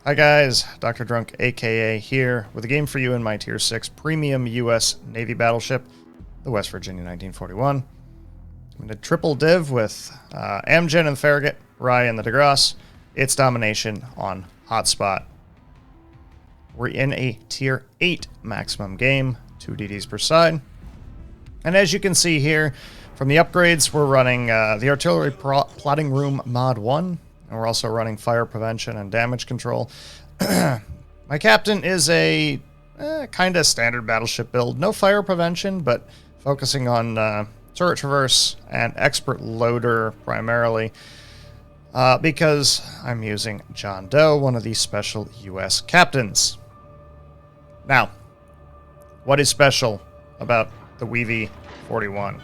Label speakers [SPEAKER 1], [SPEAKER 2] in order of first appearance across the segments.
[SPEAKER 1] Hi guys, Dr. Drunk aka here with a game for you in my Tier 6 premium US Navy battleship, the West Virginia 1941. I'm in a triple div with Amgen and the Farragut, Rye and the DeGrasse, its domination on Hotspot. We're in a Tier 8 maximum game, 2 DDs per side. And as you can see here, from the upgrades, we're running the Artillery Plotting Room Mod 1, and we're also running Fire Prevention and Damage Control. My captain is a kind of standard battleship build. No Fire Prevention, but focusing on Turret Traverse and Expert Loader primarily, because I'm using John Doe, one of the special US captains. Now, what is special about the WV-41?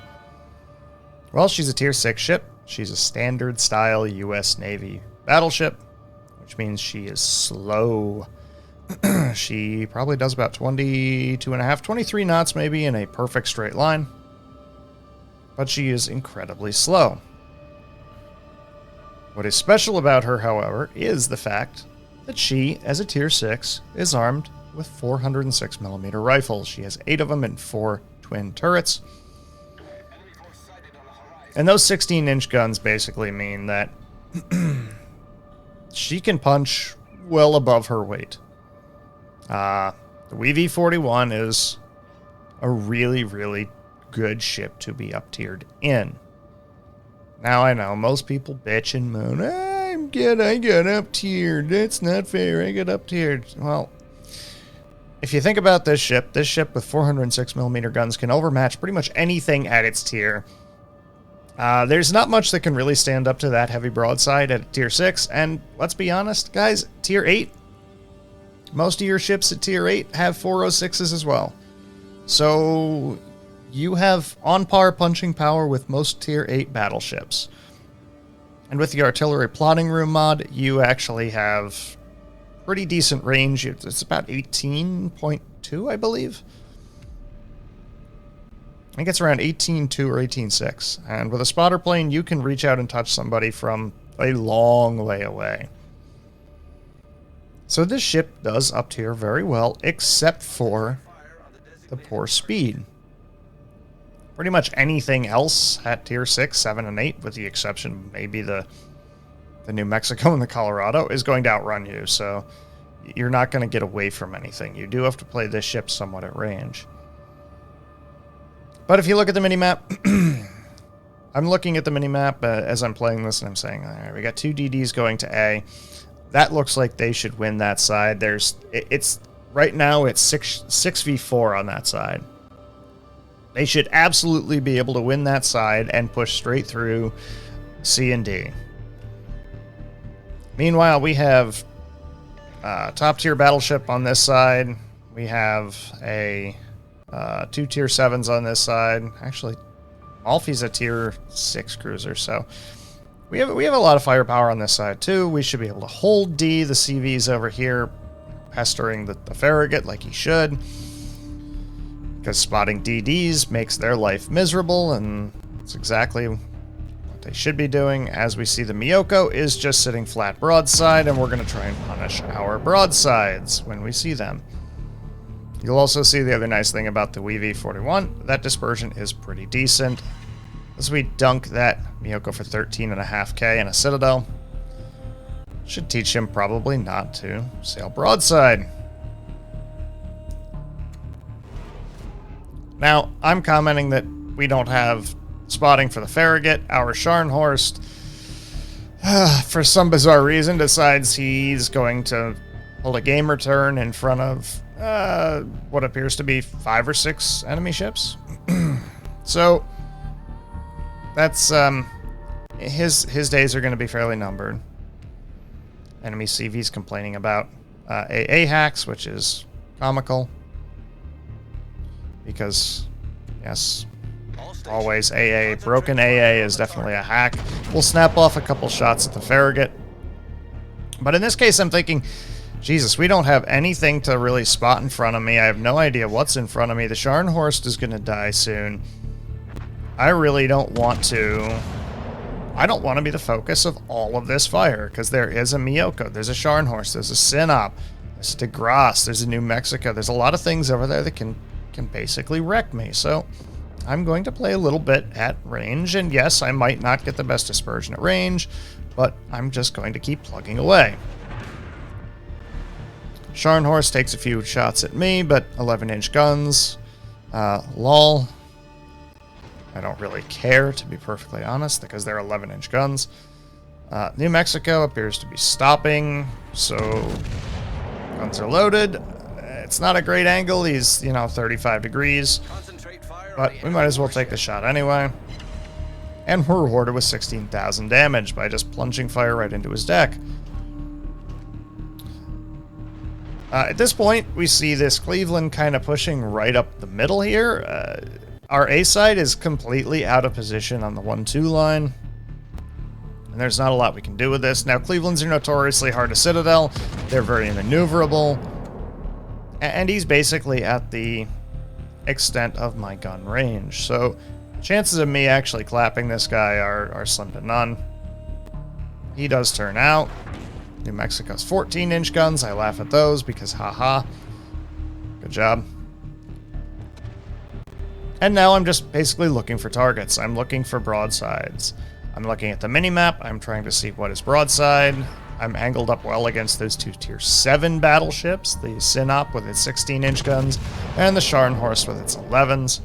[SPEAKER 1] Well, she's a Tier 6 ship. She's a standard style US Navy battleship, which means she is slow. She probably does about 22.5, 23 knots maybe in a perfect straight line, but she is incredibly slow. What is special about her, however, is the fact that she, as a Tier 6, is armed with 406mm rifles. She has 8 of them and 4 twin turrets. And those 16-inch guns basically mean that she can punch well above her weight. The WV-41 is a really, really good ship to be up-tiered in. Now, I know most people bitch and moan, I got up-tiered. That's not fair. I got up-tiered. Well, if you think about this ship with 406mm guns can overmatch pretty much anything at its tier. There's not much that can really stand up to that heavy broadside at Tier 6, and let's be honest, guys, Tier 8, most of your ships at Tier 8 have 406s as well. So you have on-par punching power with most Tier 8 battleships. And with the Artillery Plotting Room mod, you actually have pretty decent range. It's about 18.2, I believe. I think it's around 18.2 or 18.6. And with a spotter plane, you can reach out and touch somebody from a long way away. So this ship does up tier very well, except for the poor speed. Pretty much anything else at Tier 6, 7, and 8, with the exception of maybe the New Mexico and the Colorado, is going to outrun you. So you're not going to get away from anything. You do have to play this ship somewhat at range. But if you look at the minimap, I'm looking at the minimap as I'm playing this, and I'm saying, all right, we got 2 DDs going to A. That looks like they should win that side. Right now it's 6v4 on that side. They should absolutely be able to win that side and push straight through C and D. Meanwhile, we have top tier battleship on this side. We have a 2 Tier 7s on this side. Actually, Malfi's a Tier 6 cruiser, so we have a lot of firepower on this side too. We should be able to hold D. The CV's over here pestering the Farragut like he should, because spotting DDs makes their life miserable, and it's exactly what they should be doing. As we see, the Miyoko is just sitting flat broadside, and we're going to try and punish our broadsides when we see them. You'll also see the other nice thing about the WV-41, that dispersion is pretty decent. As we dunk that Miyoko for 13.5k in a Citadel, should teach him probably not to sail broadside. Now, I'm commenting that we don't have spotting for the Farragut. Our Scharnhorst, for some bizarre reason, decides he's going to hold a gamer turn in front of what appears to be 5 or 6 enemy ships. So that's his days are going to be fairly numbered. Enemy CV's complaining about AA hacks, which is comical, because yes, always AA, broken AA is definitely a hack. We'll snap off a couple shots at the Farragut, but in this case I'm thinking, Jesus, we don't have anything to really spot in front of me. I have no idea what's in front of me. The Scharnhorst is going to die soon. I really don't want to I don't want to be the focus of all of this fire, because there is a Miyoko, there's a Scharnhorst, there's a Sinop, there's a DeGrasse, there's a New Mexico, there's a lot of things over there that can basically wreck me. So I'm going to play a little bit at range, and yes, I might not get the best dispersion at range, but I'm just going to keep plugging away. Scharnhorst takes a few shots at me, but 11-inch guns. Lol. I don't really care, to be perfectly honest, because they're 11-inch guns. New Mexico appears to be stopping, so guns are loaded. It's not a great angle. He's, 35 degrees. But we might as well take the shot anyway. And we're rewarded with 16,000 damage by just plunging fire right into his deck. At this point, we see this Cleveland kind of pushing right up the middle here. Our A side is completely out of position on the 1-2 line. And there's not a lot we can do with this. Now, Clevelands are notoriously hard to citadel. They're very maneuverable. And he's basically at the extent of my gun range. So chances of me actually clapping this guy are slim to none. He does turn out. New Mexico's 14-inch guns. I laugh at those because haha. Good job. And now I'm just basically looking for targets. I'm looking for broadsides. I'm looking at the minimap. I'm trying to see what is broadside. I'm angled up well against those two Tier 7 battleships, the Sinop with its 16-inch guns, and the Scharnhorst with its 11s.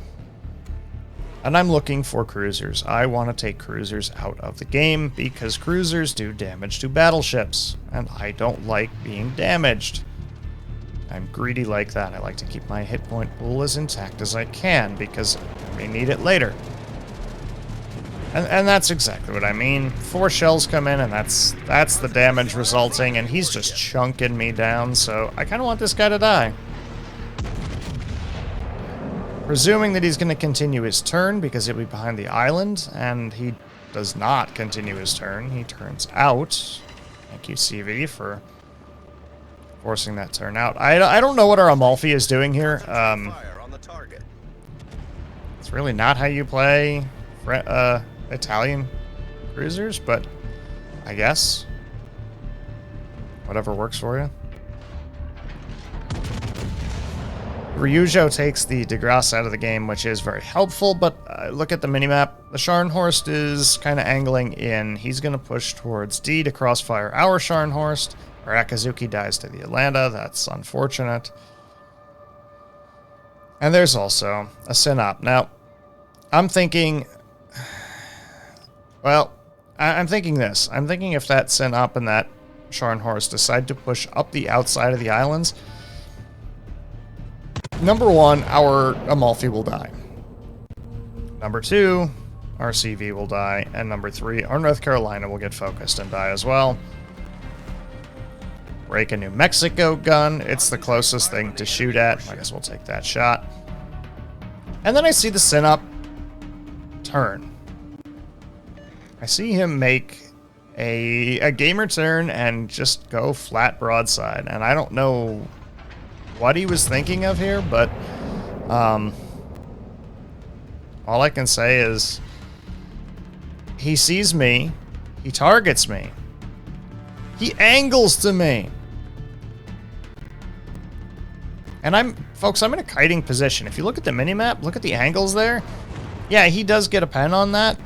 [SPEAKER 1] And I'm looking for cruisers. I want to take cruisers out of the game because cruisers do damage to battleships, and I don't like being damaged. I'm greedy like that. I like to keep my hit point pool as intact as I can because I may need it later. And that's exactly what I mean. 4 shells come in, and that's the damage resulting, and he's just chunking me down, so I kind of want this guy to die. Presuming that he's going to continue his turn because he'll be behind the island, and he does not continue his turn. He turns out. Thank you, CV, for forcing that turn out. I don't know what our Amalfi is doing here. It's really not how you play Italian cruisers, but I guess whatever works for you. Ryujo takes the DeGrasse out of the game, which is very helpful, but look at the minimap. The Scharnhorst is kind of angling in. He's going to push towards D to crossfire our Scharnhorst. Our Akazuki dies to the Atlanta. That's unfortunate. And there's also a Sinop. Now, I'm thinking... Well, I'm thinking this. I'm thinking if that Sinop and that Scharnhorst decide to push up the outside of the islands, number 1, our Amalfi will die. Number 2, our CV will die. And number 3, our North Carolina will get focused and die as well. Break a New Mexico gun. It's the closest thing to shoot at. I guess we'll take that shot. And then I see the Sinop turn. I see him make a gamer turn and just go flat broadside. And I don't know what he was thinking of here, but all I can say is he sees me, he targets me, he angles to me. And folks, I'm in a kiting position. If you look at the minimap, look at the angles there. Yeah, he does get a pen on that,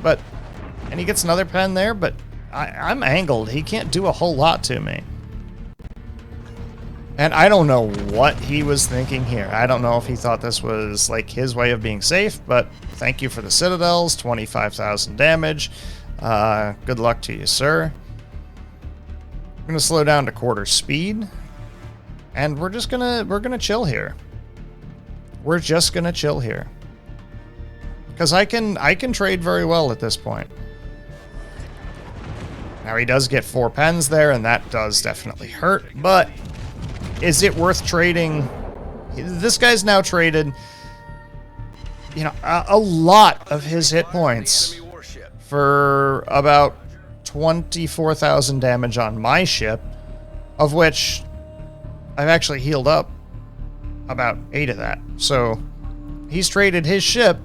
[SPEAKER 1] and he gets another pen there, but I'm angled. He can't do a whole lot to me. And I don't know what he was thinking here. I don't know if he thought this was like his way of being safe, but thank you for the citadels, 25,000 damage. Good luck to you, sir. I'm gonna slow down to quarter speed, and we're gonna chill here. We're just gonna chill here. Because I can trade very well at this point. Now he does get 4 pens there, and that does definitely hurt, but is it worth trading? This guy's now traded, a lot of his hit points for about 24,000 damage on my ship, of which I've actually healed up about 8 of that. So he's traded his ship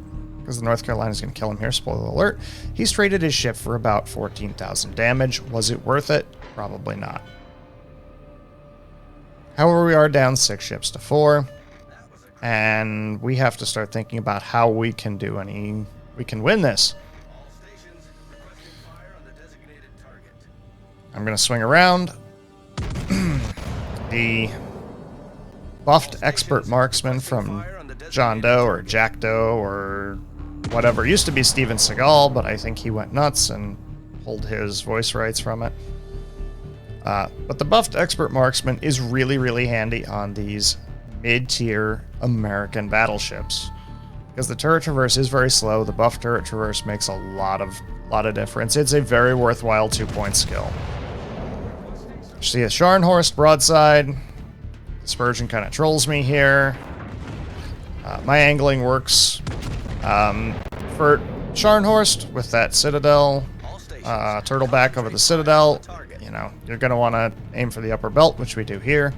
[SPEAKER 1] because the North Carolina's going to kill him here, spoiler alert. He's traded his ship for about 14,000 damage. Was it worth it? Probably not. However, we are down 6 ships to 4, and we have to start thinking about how we can win this. I'm going to swing around. The buffed expert marksman from John Doe or Jack Doe or whatever. It used to be Steven Seagal, but I think he went nuts and pulled his voice rights from it. But the buffed expert marksman is really, really handy on these mid-tier American battleships, because the turret traverse is very slow. The buff turret traverse makes a lot of difference. It's a very worthwhile 2-point skill. See a Scharnhorst broadside. Dispersion kind of trolls me here. My angling works for Scharnhorst with that Citadel, turtleback over the Citadel. You know, you're going to want to aim for the upper belt, which we do here.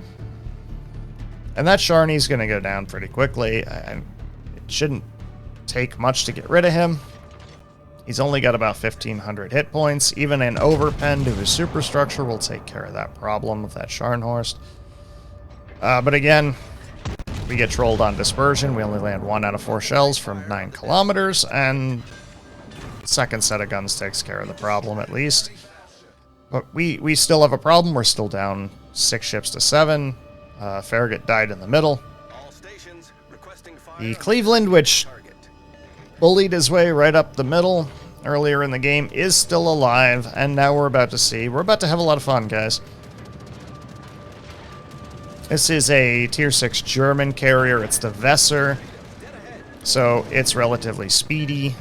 [SPEAKER 1] And that Sharney's going to go down pretty quickly. And it shouldn't take much to get rid of him. He's only got about 1,500 hit points. Even an overpen to his superstructure will take care of that problem of that Scharnhorst. But again, we get trolled on dispersion. We only land 1 out of 4 shells from 9 kilometers, and second set of guns takes care of the problem at least. But we still have a problem. We're still down 6 ships to 7. Farragut died in the middle. The Cleveland, which bullied his way right up the middle earlier in the game, is still alive, and now we're about to have a lot of fun, guys. This is a tier 6 German carrier. It's the Vesser, so it's relatively speedy.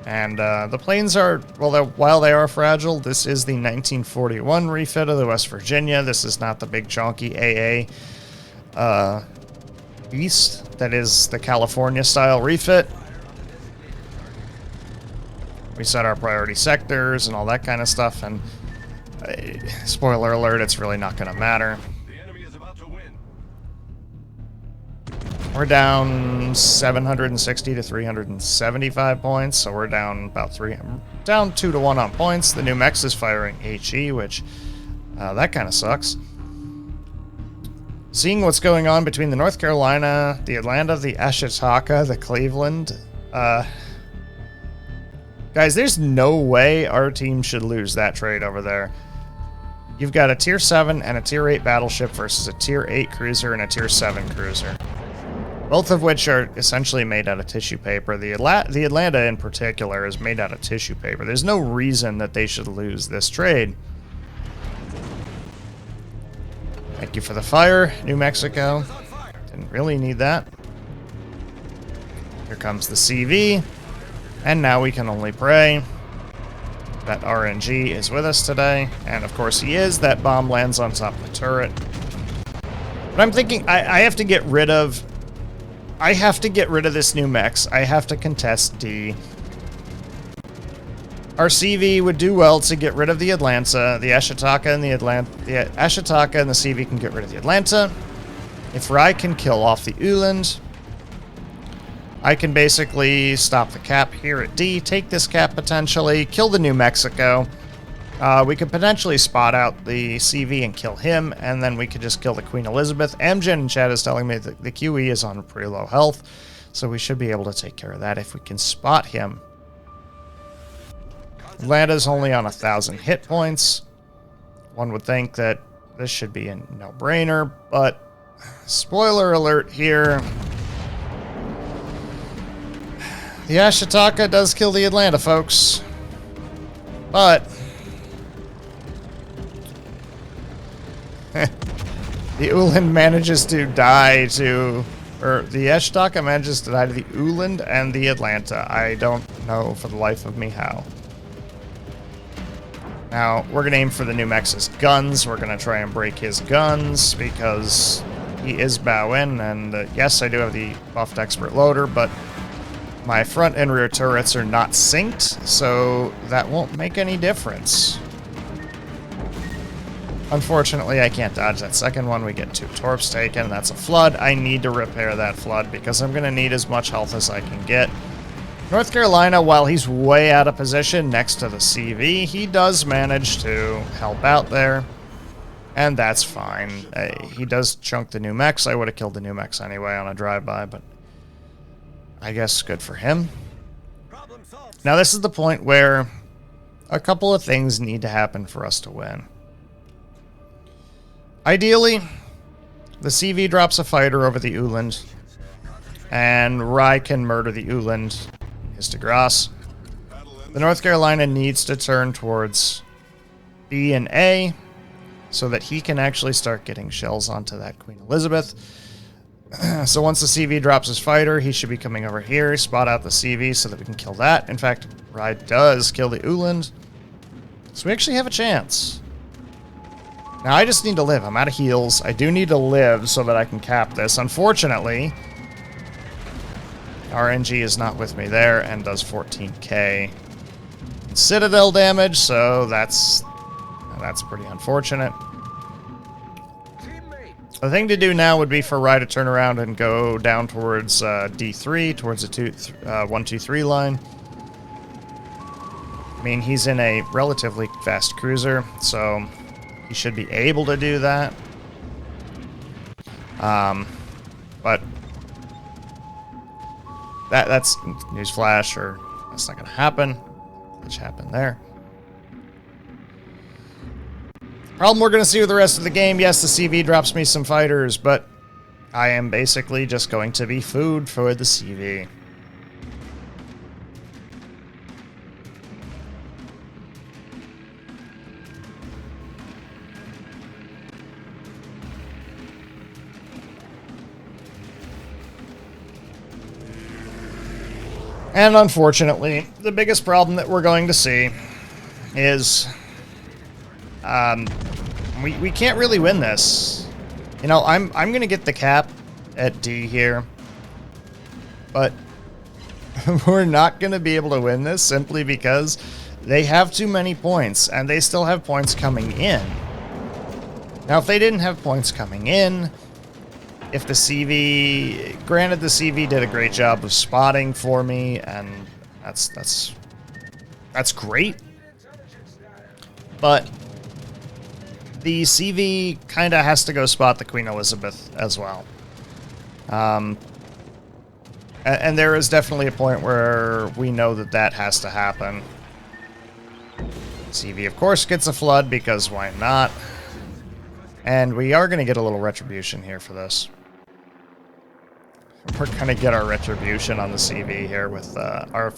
[SPEAKER 1] And the planes are, well, while they are fragile, this is the 1941 refit of the West Virginia. This is not the big chonky AA beast that is the California-style refit. We set our priority sectors and all that kind of stuff, and spoiler alert, it's really not going to matter. We're down 760 to 375 points, so we're down about down 2 to 1 on points. The New Mex is firing HE, which that kind of sucks. Seeing what's going on between the North Carolina, the Atlanta, the Ashitaka, the Cleveland, guys, there's no way our team should lose that trade over there. You've got a tier 7 and a tier 8 battleship versus a tier 8 cruiser and a tier 7 cruiser. Both of which are essentially made out of tissue paper. The Atlanta in particular is made out of tissue paper. There's no reason that they should lose this trade. Thank you for the fire, New Mexico. Didn't really need that. Here comes the CV. And now we can only pray that RNG is with us today. And of course he is. That bomb lands on top of the turret. But I'm thinking I have to get rid of this New Mex. I have to contest D. Our CV would do well to get rid of the Atlanta. The Ashitaka and the Ashitaka and the CV can get rid of the Atlanta. If Rye can kill off the Uland, I can basically stop the cap here at D, take this cap potentially, kill the New Mexico. We could potentially spot out the CV and kill him, and then we could just kill the Queen Elizabeth. Amgen in chat is telling me that the QE is on pretty low health, so we should be able to take care of that if we can spot him. Atlanta's only on 1,000 hit points. One would think that this should be a no-brainer, but spoiler alert here. The Ashitaka does kill the Atlanta, folks. But the Uland manages to die to... Or the Ashitaka manages to die to the Uland and the Atlanta. I don't know for the life of me how. Now, we're going to aim for the New Mex's guns. We're going to try and break his guns because he is bow-in. And yes, I do have the buffed expert loader, but my front and rear turrets are not synced, so that won't make any difference. Unfortunately, I can't dodge that second one. We get 2 torps taken. That's a flood. I need to repair that flood because I'm going to need as much health as I can get. North Carolina, while he's way out of position next to the CV, he does manage to help out there. And that's fine. He does chunk the new mechs. I would have killed the new mechs anyway on a drive-by, but I guess good for him. Now this is the point where a couple of things need to happen for us to win. Ideally, the CV drops a fighter over the Uland, and Rye can murder the Uland, his de Grasse. The North Carolina needs to turn towards B and A, so that he can actually start getting shells onto that Queen Elizabeth. So once the CV drops his fighter, he should be coming over here, spot out the CV so that we can kill that. In fact, Rye does kill the Uland. So we actually have a chance. Now I just need to live. I'm out of heals. I do need to live so that I can cap this. Unfortunately, RNG is not with me there and does 14k Citadel damage, so that's pretty unfortunate. The thing to do now would be for Rye to turn around and go down towards D3, towards the 1, 2, 3 line. I mean, he's in a relatively fast cruiser, so he should be able to do that. But that's newsflash, or that's not going to happen, which happened there. Problem we're going to see with the rest of the game, yes, the CV drops me some fighters, but I am basically just going to be food for the CV. And unfortunately, the biggest problem that we're going to see is we can't really win this. You know, I'm going to get the cap at D here, but we're not going to be able to win this simply because they have too many points, and they still have points coming in. Now, if they didn't have points coming in, if the CV... Granted, the CV did a great job of spotting for me, and that's great. But the CV kind of has to go spot the Queen Elizabeth as well. And there is definitely a point where we know that that has to happen. CV, of course, gets a flood, because why not? And we are going to get a little retribution here for this. We're going to get our retribution on the CV here with our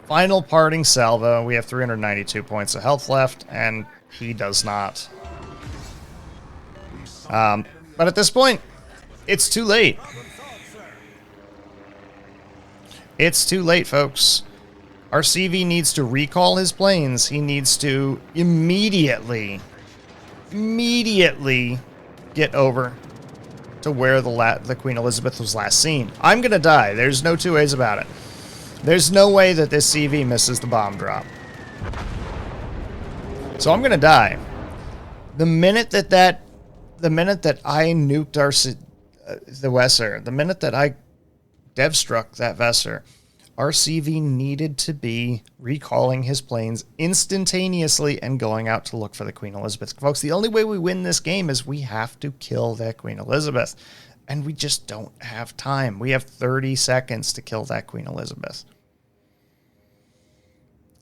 [SPEAKER 1] final parting salvo. We have 392 points of health left, and he does not. But at this point, it's too late. It's too late, folks. Our CV needs to recall his planes. He needs to immediately get over to where the Queen Elizabeth was last seen. I'm gonna die. There's no two ways about it. There's no way that this CV misses the bomb drop. So I'm gonna die. The minute that I nuked our the Wesser, the minute that I dev struck that Vesser, our CV needed to be recalling his planes instantaneously and going out to look for the Queen Elizabeth. Folks, the only way we win this game is we have to kill that Queen Elizabeth. And we just don't have time. We have 30 seconds to kill that Queen Elizabeth.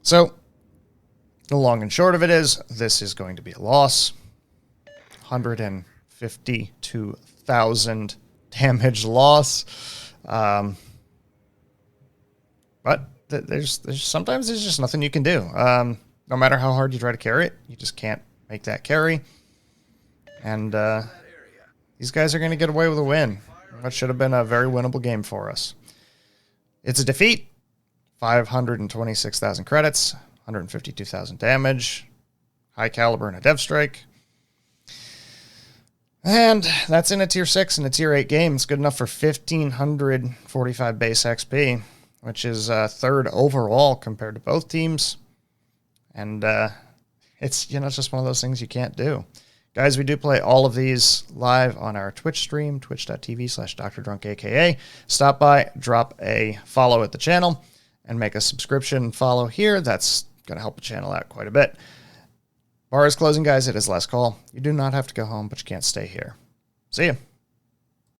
[SPEAKER 1] So, the long and short of it is, this is going to be a loss. 152,000 damage loss. But there's sometimes there's just nothing you can do. No matter how hard you try to carry it, you just can't make that carry. And these guys are going to get away with a win. That should have been a very winnable game for us. It's a defeat. 526,000 credits, 152,000 damage, high caliber and a dev strike. And that's in a tier 6 and a tier 8 game. It's good enough for 1,545 base XP, which is third overall compared to both teams. And it's, it's just one of those things you can't do. Guys, we do play all of these live on our Twitch stream, twitch.tv/DrDrunkAKA. Stop by, drop a follow at the channel, and make a subscription follow here. That's going to help the channel out quite a bit. Bar is closing, guys. It is last call. You do not have to go home, but you can't stay here. See ya.